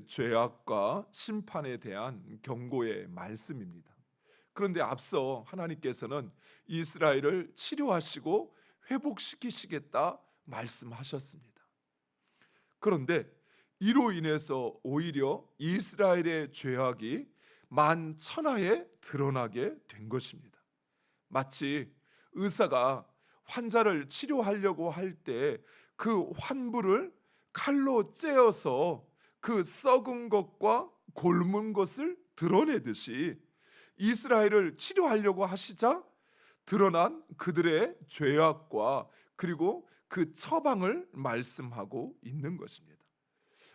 죄악과 심판에 대한 경고의 말씀입니다. 그런데 앞서 하나님께서는 이스라엘을 치료하시고 회복시키시겠다 말씀하셨습니다. 그런데 이로 인해서 오히려 이스라엘의 죄악이 만천하에 드러나게 된 것입니다. 마치 의사가 환자를 치료하려고 할 때 그 환부를 칼로 째어서 그 썩은 것과 골문 것을 드러내듯이 이스라엘을 치료하려고 하시자 드러난 그들의 죄악과 그리고 그 처방을 말씀하고 있는 것입니다.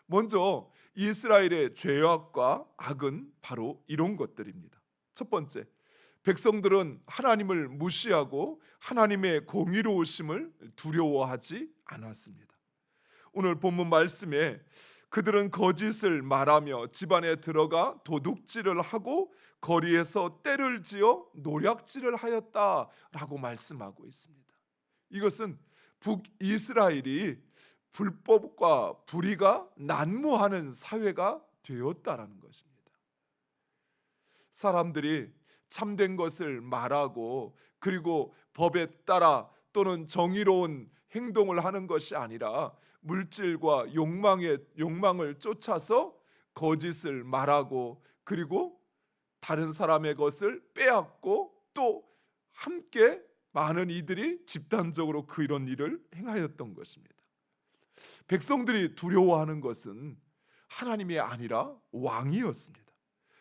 먼저 이스라엘의 죄악과 악은 바로 이런 것들입니다. 첫 번째, 백성들은 하나님을 무시하고 하나님의 공의로우심을 두려워하지 않았습니다. 오늘 본문 말씀에 그들은 거짓을 말하며 집안에 들어가 도둑질을 하고 거리에서 떼를 지어 노략질을 하였다라고 말씀하고 있습니다. 이것은 북이스라엘이 불법과 불의가 난무하는 사회가 되었다라는 것입니다. 사람들이 참된 것을 말하고 그리고 법에 따라 또는 정의로운 행동을 하는 것이 아니라 물질과 욕망을 쫓아서 거짓을 말하고 그리고 다른 사람의 것을 빼앗고 또 함께 많은 이들이 집단적으로 이런 일을 행하였던 것입니다. 백성들이 두려워하는 것은 하나님이 아니라 왕이었습니다.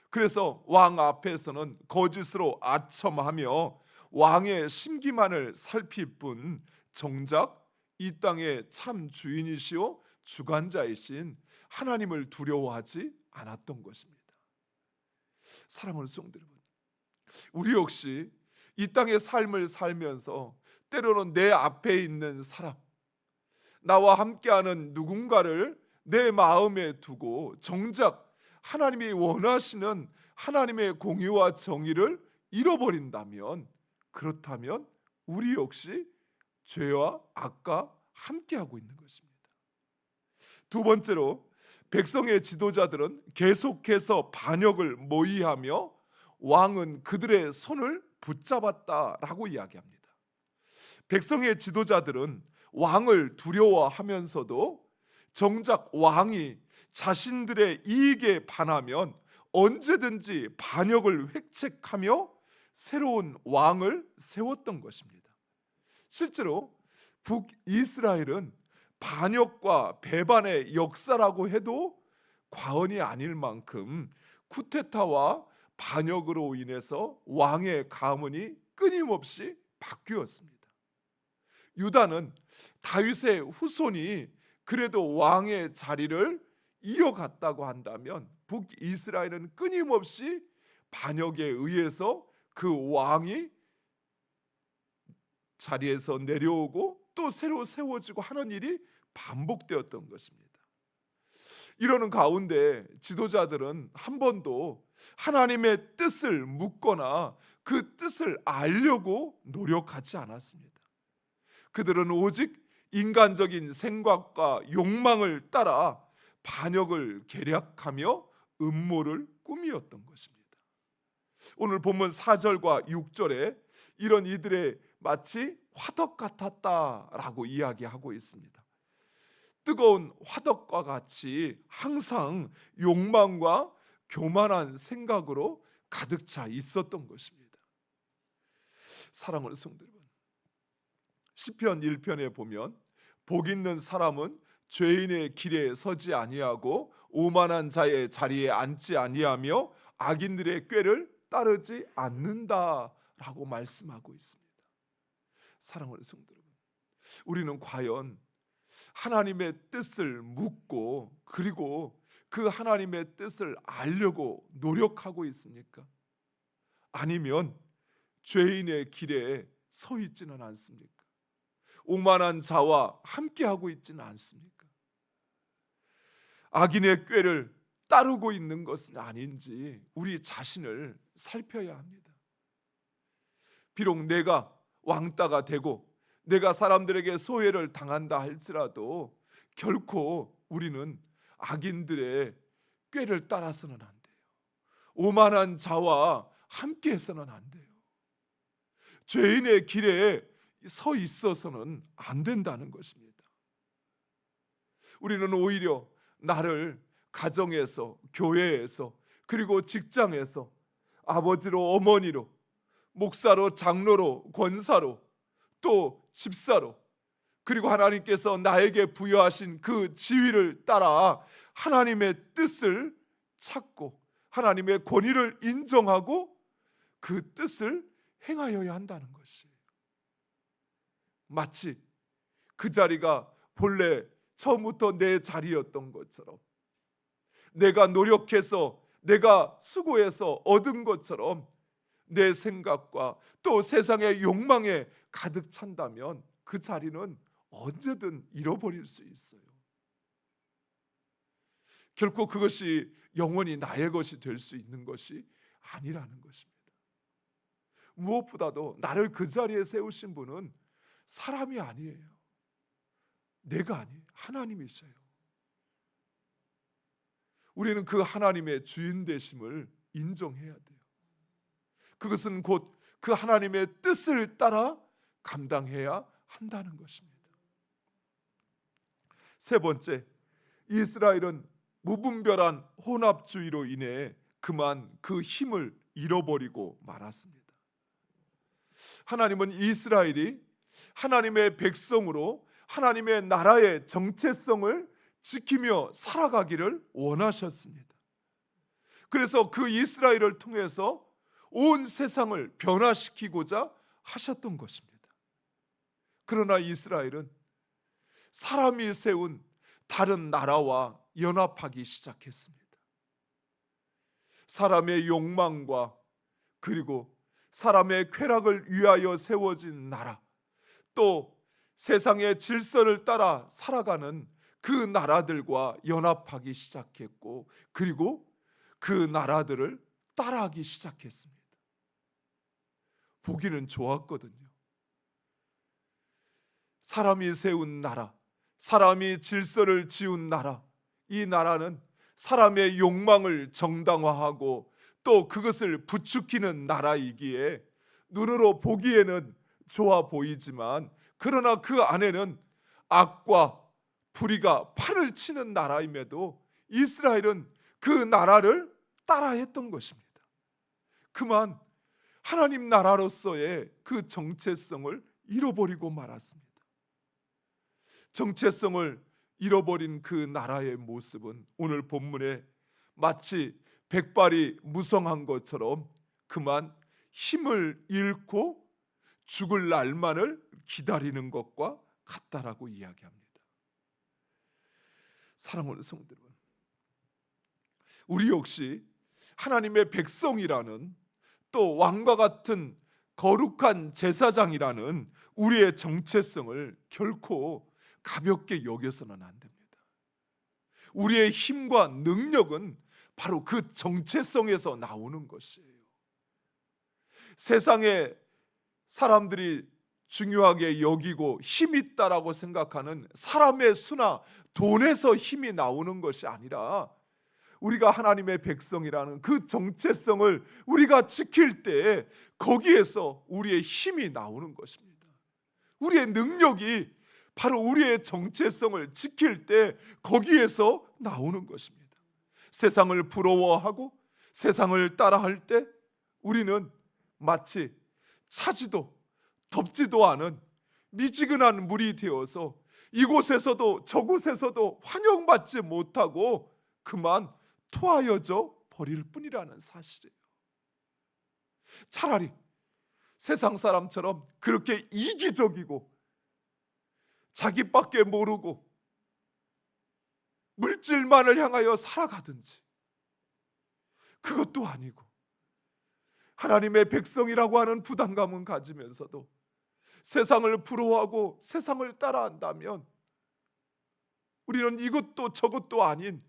그래서 왕 앞에서는 거짓으로 아첨하며 왕의 심기만을 살필 뿐 정작 이 땅의 참 주인이시오 주관자이신 하나님을 두려워하지 않았던 것입니다. 사랑하는 성도 여러분, 우리 역시 이 땅의 삶을 살면서 때로는 내 앞에 있는 사람, 나와 함께하는 누군가를 내 마음에 두고 정작 하나님이 원하시는 하나님의 공의와 정의를 잃어버린다면, 그렇다면 우리 역시 죄와 악과 함께하고 있는 것입니다. 두 번째로, 백성의 지도자들은 계속해서 반역을 모의하며 왕은 그들의 손을 붙잡았다라고 이야기합니다. 백성의 지도자들은 왕을 두려워하면서도 정작 왕이 자신들의 이익에 반하면 언제든지 반역을 획책하며 새로운 왕을 세웠던 것입니다. 실제로 북이스라엘은 반역과 배반의 역사라고 해도 과언이 아닐 만큼 쿠데타와 반역으로 인해서 왕의 가문이 끊임없이 바뀌었습니다. 유다는 다윗의 후손이 그래도 왕의 자리를 이어갔다고 한다면 북이스라엘은 끊임없이 반역에 의해서 그 왕이 자리에서 내려오고 또 새로 세워지고 하는 일이 반복되었던 것입니다. 이러는 가운데 지도자들은 한 번도 하나님의 뜻을 묻거나 그 뜻을 알려고 노력하지 않았습니다. 그들은 오직 인간적인 생각과 욕망을 따라 반역을 계략하며 음모를 꾸미었던 것입니다. 오늘 본문 4절과 6절에 이런 이들의 마치 화덕 같았다라고 이야기하고 있습니다. 뜨거운 화덕과 같이 항상 욕망과 교만한 생각으로 가득 차 있었던 것입니다. 사랑하는 성도 여러분, 시편 1편에 보면 복 있는 사람은 죄인의 길에 서지 아니하고 오만한 자의 자리에 앉지 아니하며 악인들의 꾀를 따르지 않는다라고 말씀하고 있습니다. 사랑하는 성도 여러분, 우리는 과연 하나님의 뜻을 묻고 그리고 그 하나님의 뜻을 알려고 노력하고 있습니까? 아니면 죄인의 길에 서 있지는 않습니까? 오만한 자와 함께하고 있지는 않습니까? 악인의 꾀를 따르고 있는 것은 아닌지 우리 자신을 살펴야 합니다. 비록 내가 왕따가 되고 내가 사람들에게 소외를 당한다 할지라도 결코 우리는 악인들의 꾀를 따라서는 안 돼요. 오만한 자와 함께해서는 안 돼요. 죄인의 길에 서 있어서는 안 된다는 것입니다. 우리는 오히려 나를 가정에서, 교회에서, 그리고 직장에서 아버지로, 어머니로, 목사로, 장로로, 권사로, 또 집사로, 그리고 하나님께서 나에게 부여하신 그 지위를 따라 하나님의 뜻을 찾고 하나님의 권위를 인정하고 그 뜻을 행하여야 한다는 것이에요. 마치 그 자리가 본래 처음부터 내 자리였던 것처럼, 내가 노력해서 내가 수고해서 얻은 것처럼 내 생각과 또 세상의 욕망에 가득 찬다면 그 자리는 언제든 잃어버릴 수 있어요. 결코 그것이 영원히 나의 것이 될 수 있는 것이 아니라는 것입니다. 무엇보다도 나를 그 자리에 세우신 분은 사람이 아니에요. 내가 아니에요. 하나님이셔요. 우리는 그 하나님의 주인 되심을 인정해야 돼요. 그것은 곧 그 하나님의 뜻을 따라 감당해야 한다는 것입니다. 세 번째, 이스라엘은 무분별한 혼합주의로 인해 그만 그 힘을 잃어버리고 말았습니다. 하나님은 이스라엘이 하나님의 백성으로 하나님의 나라의 정체성을 지키며 살아가기를 원하셨습니다. 그래서 그 이스라엘을 통해서 온 세상을 변화시키고자 하셨던 것입니다. 그러나 이스라엘은 사람이 세운 다른 나라와 연합하기 시작했습니다. 사람의 욕망과 그리고 사람의 쾌락을 위하여 세워진 나라, 또 세상의 질서를 따라 살아가는 그 나라들과 연합하기 시작했고, 그리고 그 나라들을 따라하기 시작했습니다. 보기는 좋았거든요. 사람이 세운 나라, 사람이 질서를 지은 나라, 이 나라는 사람의 욕망을 정당화하고 또 그것을 부추기는 나라이기에 눈으로 보기에는 좋아 보이지만, 그러나 그 안에는 악과 불의가 판을 치는 나라임에도 이스라엘은 그 나라를 따라했던 것입니다. 그만 하나님 나라로서의 그 정체성을 잃어버리고 말았습니다. 정체성을 잃어버린 그 나라의 모습은 오늘 본문에 마치 백발이 무성한 것처럼 그만 힘을 잃고 죽을 날만을 기다리는 것과 같다라고 이야기합니다. 사랑하는 성도 여러분, 우리 역시 하나님의 백성이라는, 또 왕과 같은 거룩한 제사장이라는 우리의 정체성을 결코 가볍게 여겨서는 안 됩니다. 우리의 힘과 능력은 바로 그 정체성에서 나오는 것이에요. 세상의 사람들이 중요하게 여기고 힘 있다라고 생각하는 사람의 수나 돈에서 힘이 나오는 것이 아니라, 우리가 하나님의 백성이라는 그 정체성을 우리가 지킬 때 거기에서 우리의 힘이 나오는 것입니다. 우리의 능력이 바로 우리의 정체성을 지킬 때 거기에서 나오는 것입니다. 세상을 부러워하고 세상을 따라할 때 우리는 마치 차지도 덥지도 않은 미지근한 물이 되어서 이곳에서도 저곳에서도 환영받지 못하고 그만 토하여져 버릴 뿐이라는 사실이에요. 차라리 세상 사람처럼 그렇게 이기적이고 자기밖에 모르고 물질만을 향하여 살아가든지, 그것도 아니고 하나님의 백성이라고 하는 부담감은 가지면서도 세상을 부러워하고 세상을 따라한다면 우리는 이것도 저것도 아닌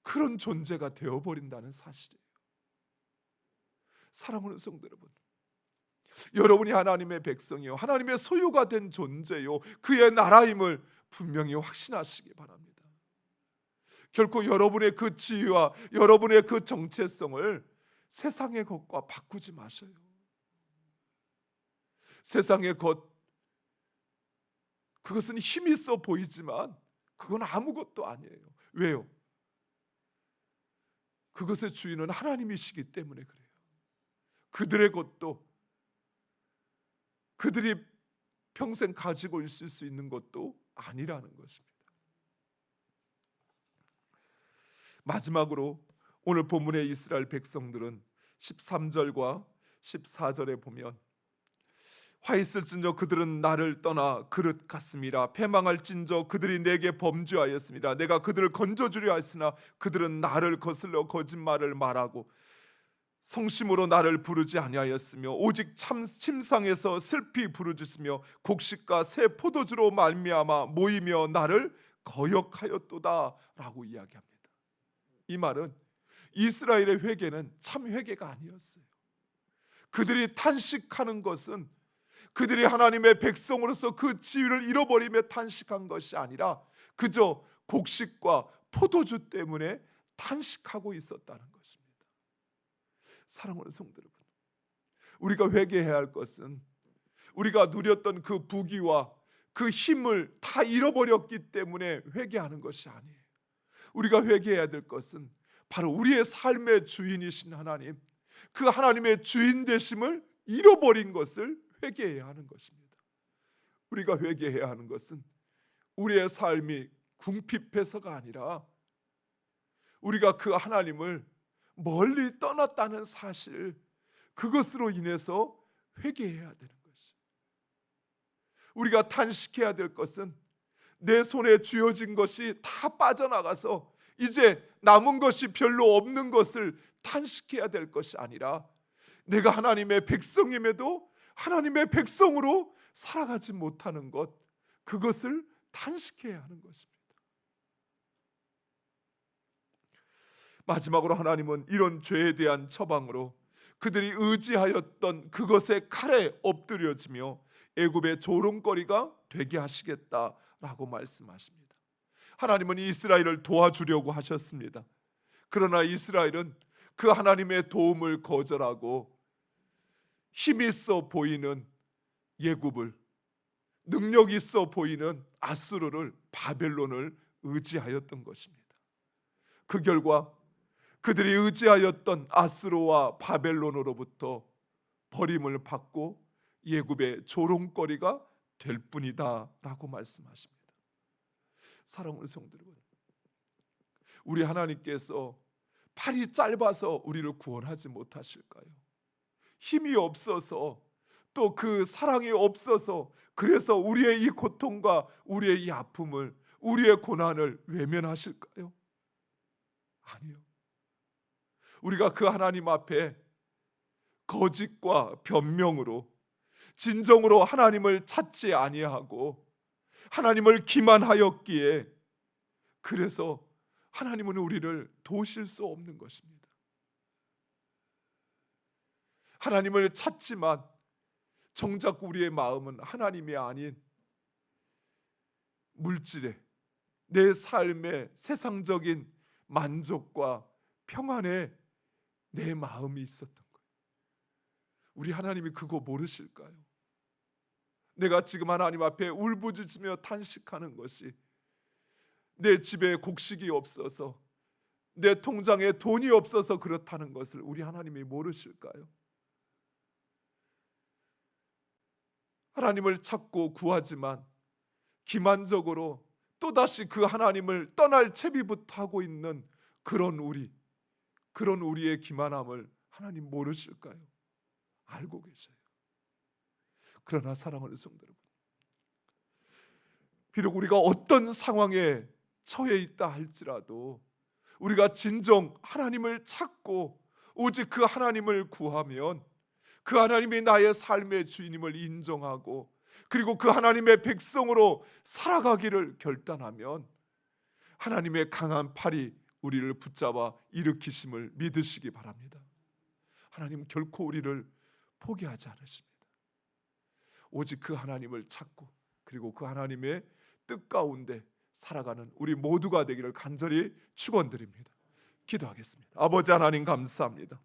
그런 존재가 되어버린다는 사실이에요. 사랑하는 성도 여러분, 여러분이 하나님의 백성이요, 하나님의 소유가 된 존재요, 그의 나라임을 분명히 확신하시기 바랍니다. 결코 여러분의 그 지위와 여러분의 그 정체성을 세상의 것과 바꾸지 마셔요. 세상의 것, 그것은 힘이 있어 보이지만 그건 아무것도 아니에요. 왜요? 그것의 주인은 하나님이시기 때문에 그래요. 그들의 것도, 그들이 평생 가지고 있을 수 있는 것도 아니라는 것입니다. 마지막으로 오늘 본문의 이스라엘 백성들은 13절과 14절에 보면 화 있을진저 그들은 나를 떠나 그릇 같음이라 패망할진저 그들이 내게 범죄하였습니다. 내가 그들을 건져주려 했으나 그들은 나를 거슬러 거짓말을 말하고 성심으로 나를 부르지 아니하였으며 오직 참 침상에서 슬피 부르짖으며 곡식과 새 포도주로 말미암아 모이며 나를 거역하였도다 라고 이야기합니다. 이 말은 이스라엘의 회개는 참 회개가 아니었어요. 그들이 탄식하는 것은 그들이 하나님의 백성으로서 그 지위를 잃어버리며 탄식한 것이 아니라 그저 곡식과 포도주 때문에 탄식하고 있었다는 것입니다. 사랑하는 성도 여러분, 우리가 회개해야 할 것은 우리가 누렸던 그 부귀와 그 힘을 다 잃어버렸기 때문에 회개하는 것이 아니에요. 우리가 회개해야 될 것은 바로 우리의 삶의 주인이신 하나님, 그 하나님의 주인 되심을 잃어버린 것을 회개해야 하는 것입니다. 우리가 회개해야 하는 것은 우리의 삶이 궁핍해서가 아니라 우리가 그 하나님을 멀리 떠났다는 사실, 그것으로 인해서 회개해야 되는 것이. 우리가 탄식해야 될 것은 내 손에 쥐어진 것이 다 빠져나가서 이제 남은 것이 별로 없는 것을 탄식해야 될 것이 아니라 내가 하나님의 백성임에도 하나님의 백성으로 살아가지 못하는 것, 그것을 탄식해야 하는 것입니다. 마지막으로 하나님은 이런 죄에 대한 처방으로 그들이 의지하였던 그것의 칼에 엎드려지며 애굽의 조롱거리가 되게 하시겠다라고 말씀하십니다. 하나님은 이스라엘을 도와주려고 하셨습니다. 그러나 이스라엘은 그 하나님의 도움을 거절하고 힘 있어 보이는 예굽을, 능력 있어 보이는 아수르를, 바벨론을 의지하였던 것입니다. 그 결과 그들이 의지하였던 아수르와 바벨론으로부터 버림을 받고 예굽의 조롱거리가 될 뿐이다 라고 말씀하십니다. 사랑하는 성도 여러분, 우리 하나님께서 팔이 짧아서 우리를 구원하지 못하실까요? 힘이 없어서, 또 그 사랑이 없어서, 그래서 우리의 이 고통과 우리의 이 아픔을, 우리의 고난을 외면하실까요? 아니요. 우리가 그 하나님 앞에 거짓과 변명으로 진정으로 하나님을 찾지 아니하고 하나님을 기만하였기에, 그래서 하나님은 우리를 도우실 수 없는 것입니다. 하나님을 찾지만 정작 우리의 마음은 하나님이 아닌 물질에, 내 삶의 세상적인 만족과 평안에 내 마음이 있었던 거예요. 우리 하나님이 그거 모르실까요? 내가 지금 하나님 앞에 울부짖으며 탄식하는 것이 내 집에 곡식이 없어서, 내 통장에 돈이 없어서 그렇다는 것을 우리 하나님이 모르실까요? 하나님을 찾고 구하지만 기만적으로 또다시 그 하나님을 떠날 채비부터 하고 있는 그런 우리의 기만함을 하나님 모르실까요? 알고 계셔요. 그러나 사랑하는 성도 여러분, 비록 우리가 어떤 상황에 처해 있다 할지라도 우리가 진정 하나님을 찾고 오직 그 하나님을 구하면, 그 하나님이 나의 삶의 주인임을 인정하고 그리고 그 하나님의 백성으로 살아가기를 결단하면 하나님의 강한 팔이 우리를 붙잡아 일으키심을 믿으시기 바랍니다. 하나님 결코 우리를 포기하지 않으십니다. 오직 그 하나님을 찾고 그리고 그 하나님의 뜻 가운데 살아가는 우리 모두가 되기를 간절히 축원드립니다. 기도하겠습니다. 아버지 하나님 감사합니다.